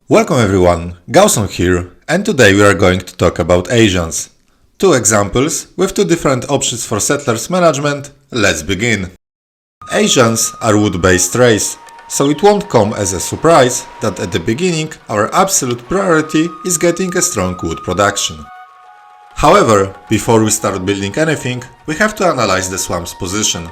Welcome everyone, Gauson here, and today we are going to talk about Asians. Two examples with two different options for settlers management. Let's begin. Asians are wood-based race, so it won't come as a surprise that at the beginning our absolute priority is getting a strong wood production. However, before we start building anything, we have to analyze the swamp's position.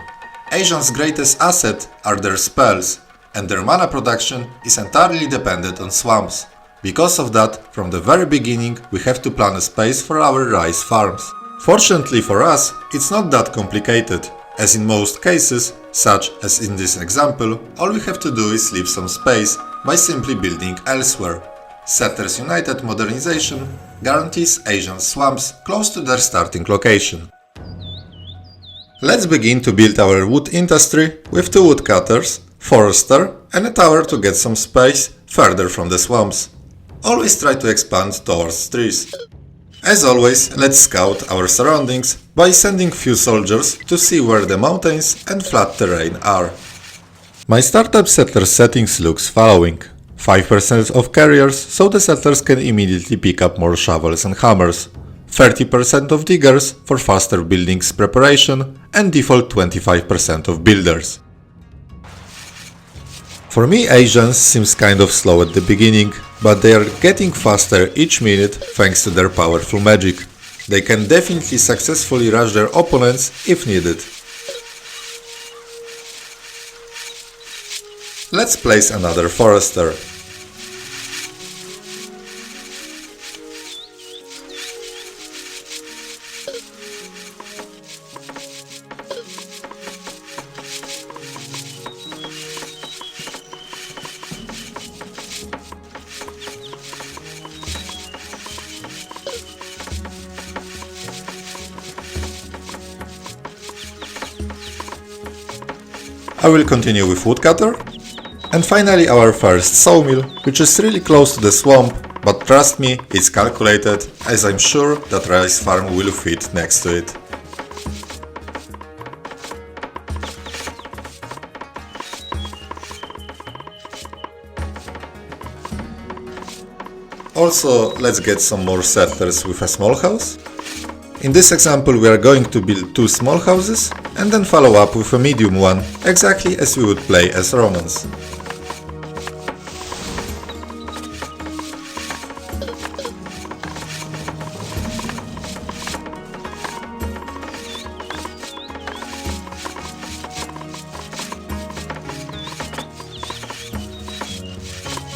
Asians' greatest asset are their spells, and their mana production is entirely dependent on swamps. Because of that, from the very beginning we have to plan a space for our rice farms. Fortunately for us, it's not that complicated, as in most cases, such as in this example, all we have to do is leave some space by simply building elsewhere. Settlers United modernization guarantees Asian swamps close to their starting location. Let's begin to build our wood industry with two woodcutters, forester, and a tower to get some space further from the swamps. Always try to expand towards trees. As always, let's scout our surroundings by sending few soldiers to see where the mountains and flat terrain are. My startup settler settings looks following. 5% of carriers, so the settlers can immediately pick up more shovels and hammers. 30% of diggers for faster buildings preparation, and default 25% of builders. For me, Asians seems kind of slow at the beginning, but they are getting faster each minute thanks to their powerful magic. They can definitely successfully rush their opponents if needed. Let's place another forester. I will continue with woodcutter, and finally our first sawmill, which is really close to the swamp, but trust me, it's calculated, as I'm sure that rice farm will fit next to it. Also, let's get some more settlers with a small house. In this example we are going to build two small houses and then follow up with a medium one, exactly as we would play as Romans.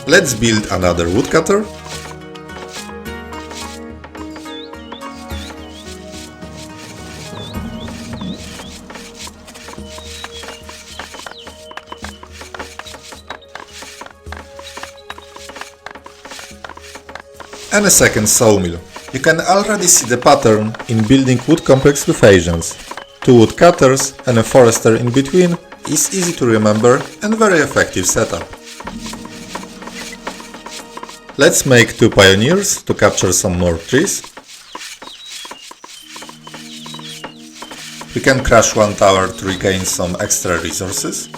Let's build another woodcutter. And a second sawmill. You can already see the pattern in building wood complex with Asians. Two woodcutters and a forester in between is easy to remember and very effective setup. Let's make two pioneers to capture some more trees. We can crash one tower to regain some extra resources.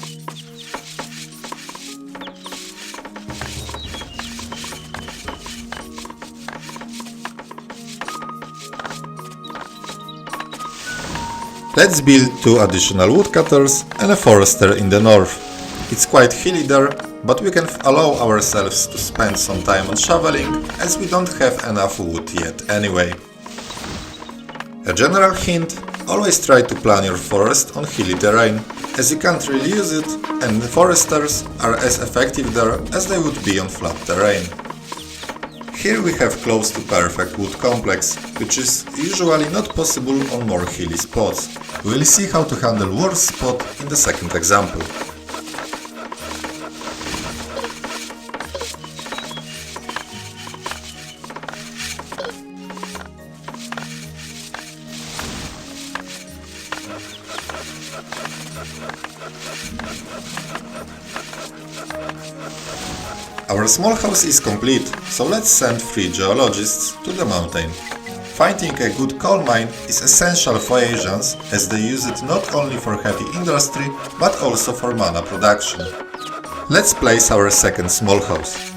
Let's build two additional woodcutters and a forester in the north. It's quite hilly there, but we can allow ourselves to spend some time on shoveling, as we don't have enough wood yet anyway. A general hint: always try to plan your forest on hilly terrain, as you can't really use it, and the foresters are as effective there as they would be on flat terrain. Here we have close to perfect wood complex, which is usually not possible on more hilly spots. We'll see how to handle worse spot in the second example. Our small house is complete, so let's send 3 geologists to the mountain. Finding a good coal mine is essential for Asians, as they use it not only for heavy industry, but also for mana production. Let's place our second small house.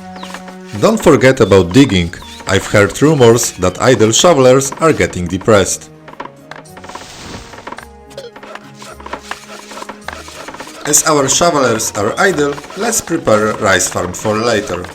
Don't forget about digging. I've heard rumors that idle shovelers are getting depressed. As our shovelers are idle, let's prepare a rice farm for later.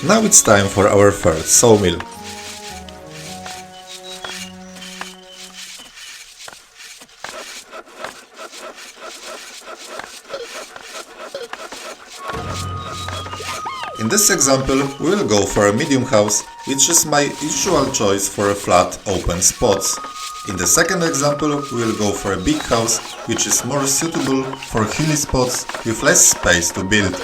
Now it's time for our first sawmill. In this example, we will go for a medium house, which is my usual choice for a flat, open spots. In the second example, we will go for a big house, which is more suitable for hilly spots with less space to build.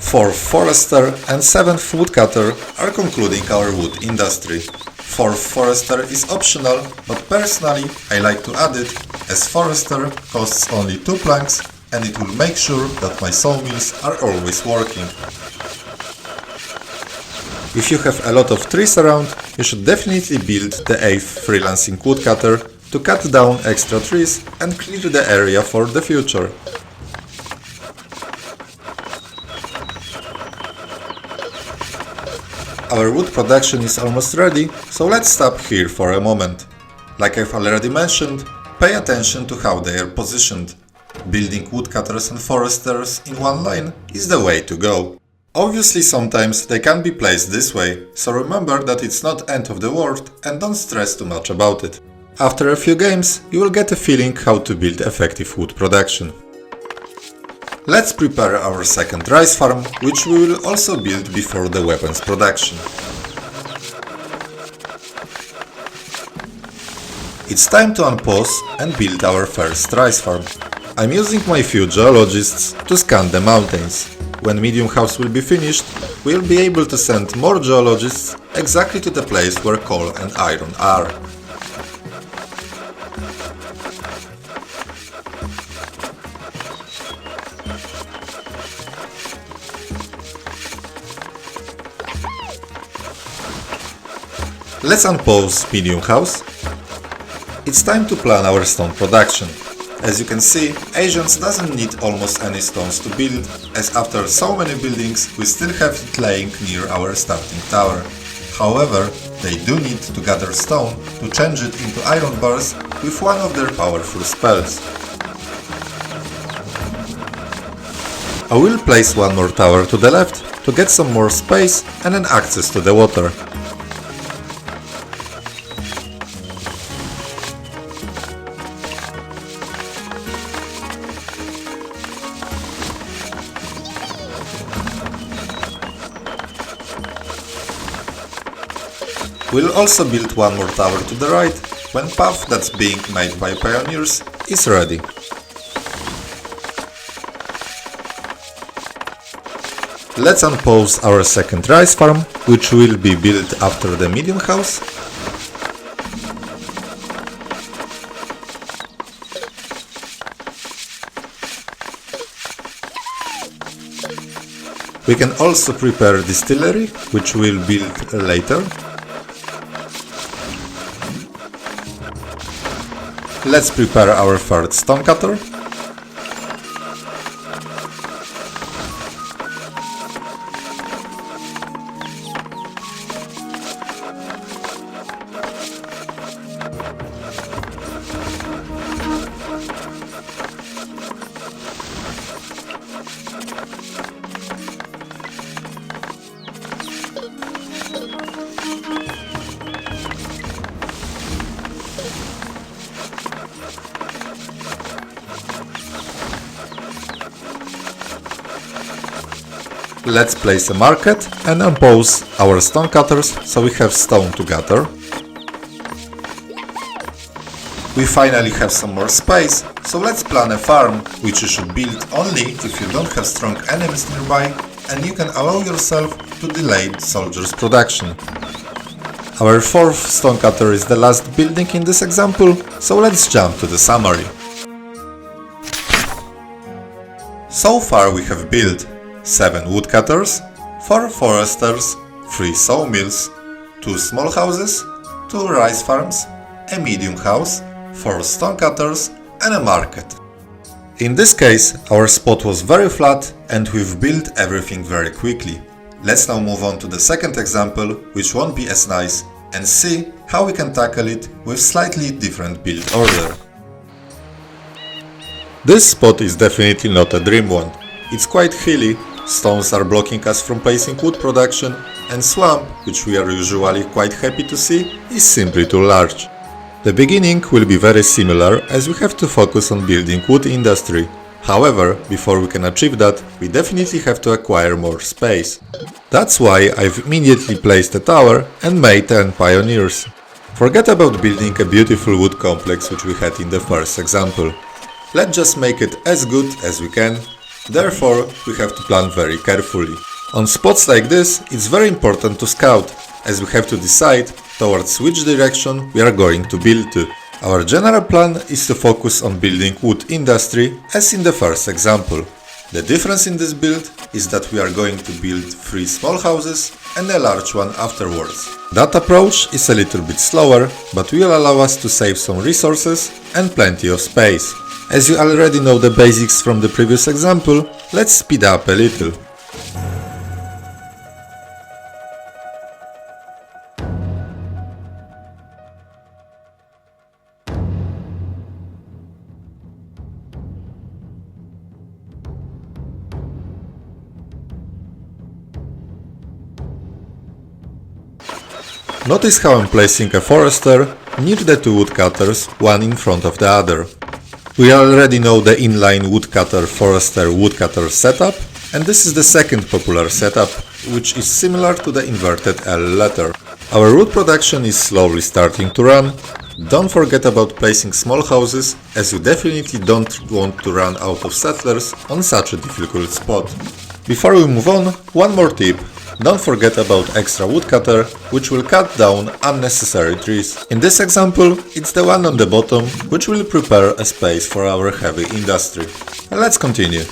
Fourth forester and seventh woodcutter are concluding our wood industry. Fourth forester is optional, but personally I like to add it, as forester costs only 2 planks and it will make sure that my sawmills are always working. If you have a lot of trees around, you should definitely build the 8th freelancing woodcutter to cut down extra trees and clear the area for the future. Our wood production is almost ready, so let's stop here for a moment. Like I've already mentioned, pay attention to how they are positioned. Building woodcutters and foresters in one line is the way to go. Obviously sometimes they can be placed this way, so remember that it's not end of the world and don't stress too much about it. After a few games, you will get a feeling how to build effective wood production. Let's prepare our second rice farm, which we will also build before the weapons production. It's time to unpause and build our first rice farm. I'm using my few geologists to scan the mountains. When medium house will be finished, we'll be able to send more geologists exactly to the place where coal and iron are. Let's unpause medium house. It's time to plan our stone production. As you can see, Asians doesn't need almost any stones to build, as after so many buildings we still have it laying near our starting tower. However, they do need to gather stone to change it into iron bars with one of their powerful spells. I will place one more tower to the left to get some more space and an access to the water. We'll also build one more tower to the right, when path that's being made by pioneers is ready. Let's unpause our second rice farm, which will be built after the medium house. We can also prepare distillery, which we'll build later. Let's prepare our third stone cutter. let's place a market and unpause our stone cutters so we have stone to gather. We finally have some more space, so let's plan a farm, which you should build only if you don't have strong enemies nearby and you can allow yourself to delay soldiers' production. Our fourth stone cutter is the last building in this example, so let's jump to the summary. So far we have built 7 woodcutters, 4 foresters, 3 sawmills, 2 small houses, 2 rice farms, a medium house, 4 stone cutters and a market. In this case, our spot was very flat and we've built everything very quickly. Let's now move on to the second example, which won't be as nice, and see how we can tackle it with slightly different build order. This spot is definitely not a dream one. It's quite hilly, stones are blocking us from placing wood production, and swamp, which we are usually quite happy to see, is simply too large. The beginning will be very similar as we have to focus on building wood industry. However, before we can achieve that, we definitely have to acquire more space. That's why I've immediately placed a tower and made 10 pioneers. Forget about building a beautiful wood complex which we had in the first example. Let's just make it as good as we can, therefore we have to plan very carefully. On spots like this, it's very important to scout, as we have to decide towards which direction we are going to build to. Our general plan is to focus on building wood industry as in the first example. The difference in this build is that we are going to build 3 small houses and a large one afterwards. That approach is a little bit slower, but will allow us to save some resources and plenty of space. As you already know the basics from the previous example, let's speed up a little. Notice how I'm placing a forester near the 2 woodcutters, one in front of the other. We already know the inline woodcutter forester woodcutter setup, and this is the second popular setup, which is similar to the inverted L letter. Our wood production is slowly starting to run. Don't forget about placing small houses, as you definitely don't want to run out of settlers on such a difficult spot. Before we move on, one more tip. Don't forget about extra woodcutter, which will cut down unnecessary trees. In this example, it's the one on the bottom, which will prepare a space for our heavy industry. Let's continue.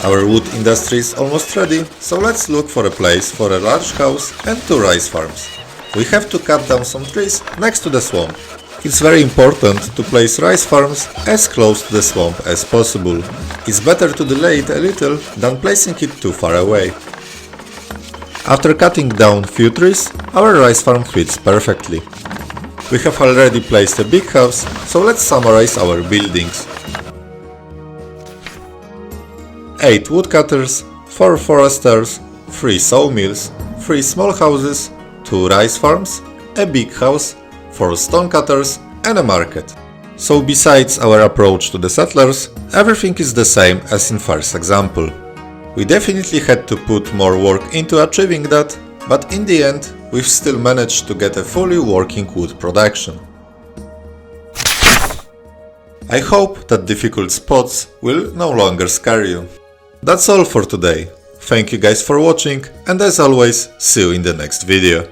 Our wood industry is almost ready, so let's look for a place for a large house and 2 rice farms. We have to cut down some trees next to the swamp. It's very important to place rice farms as close to the swamp as possible. It's better to delay it a little than placing it too far away. After cutting down few trees, our rice farm fits perfectly. We have already placed a big house, so let's summarize our buildings. 8 woodcutters, 4 foresters, 3 sawmills, 3 small houses, 2 rice farms, a big house, 4 stone cutters and a market. So besides our approach to the settlers, everything is the same as in first example. We definitely had to put more work into achieving that, but in the end we've still managed to get a fully working wood production. I hope that difficult spots will no longer scare you. That's all for today. Thank you guys for watching, and as always, see you in the next video.